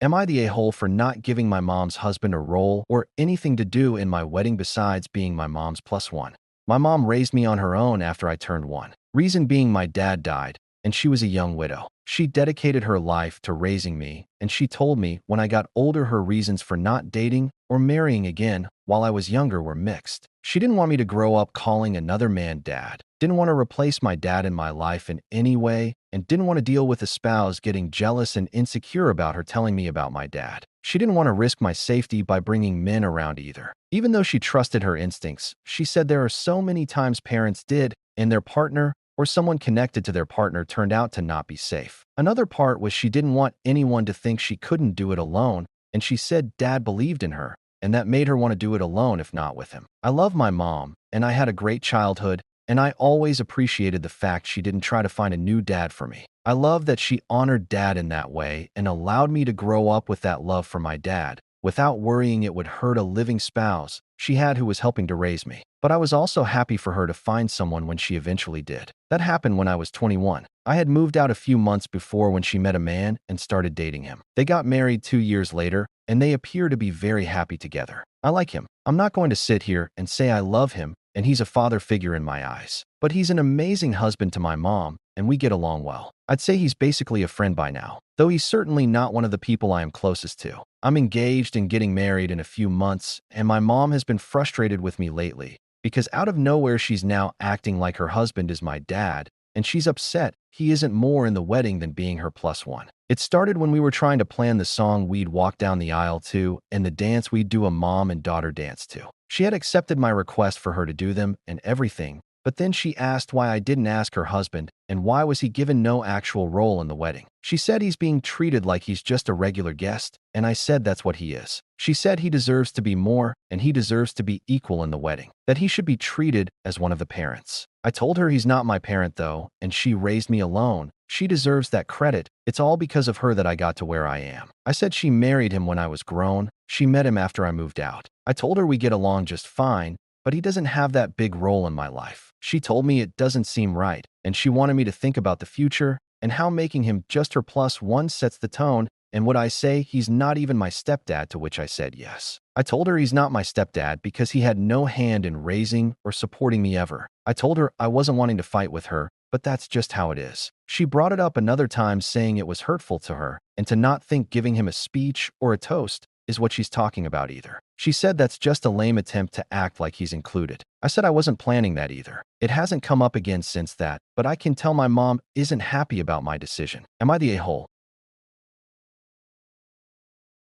Am I the a-hole for not giving my mom's husband a role or anything to do in my wedding besides being my mom's plus one? My mom raised me on her own after I turned one. Reason being my dad died, and she was a young widow. She dedicated her life to raising me, and she told me when I got older her reasons for not dating or marrying again while I was younger were mixed. She didn't want me to grow up calling another man dad, didn't want to replace my dad in my life in any way, and didn't want to deal with a spouse getting jealous and insecure about her telling me about my dad. She didn't want to risk my safety by bringing men around either. Even though she trusted her instincts, she said there are so many times parents did, and their partner or someone connected to their partner turned out to not be safe. Another part was she didn't want anyone to think she couldn't do it alone, and she said dad believed in her, and that made her want to do it alone if not with him. I love my mom, and I had a great childhood, and I always appreciated the fact she didn't try to find a new dad for me. I love that she honored dad in that way and allowed me to grow up with that love for my dad, without worrying it would hurt a living spouse she had who was helping to raise me. But I was also happy for her to find someone when she eventually did. That happened when I was 21. I had moved out a few months before when she met a man and started dating him. They got married 2 years later, and they appear to be very happy together. I like him. I'm not going to sit here and say I love him, and he's a father figure in my eyes. But he's an amazing husband to my mom, and we get along well. I'd say he's basically a friend by now, though he's certainly not one of the people I am closest to. I'm engaged and getting married in a few months, and my mom has been frustrated with me lately because out of nowhere she's now acting like her husband is my dad, and she's upset he isn't more in the wedding than being her plus one. It started when we were trying to plan the song we'd walk down the aisle to and the dance we'd do a mom and daughter dance to. She had accepted my request for her to do them and everything, but then she asked why I didn't ask her husband and why was he given no actual role in the wedding. She said he's being treated like he's just a regular guest, and I said that's what he is. She said he deserves to be more and he deserves to be equal in the wedding, that he should be treated as one of the parents. I told her he's not my parent though, and she raised me alone. She deserves that credit. It's all because of her that I got to where I am. I said she married him when I was grown. She met him after I moved out. I told her we get along just fine, but he doesn't have that big role in my life. She told me it doesn't seem right, and she wanted me to think about the future and how making him just her plus one sets the tone, and would I say he's not even my stepdad, to which I said yes. I told her he's not my stepdad because he had no hand in raising or supporting me ever. I told her I wasn't wanting to fight with her, but that's just how it is. She brought it up another time saying it was hurtful to her and to not think giving him a speech or a toast is what she's talking about either. She said that's just a lame attempt to act like he's included. I said I wasn't planning that either. It hasn't come up again since that, but I can tell my mom isn't happy about my decision. Am I the a-hole?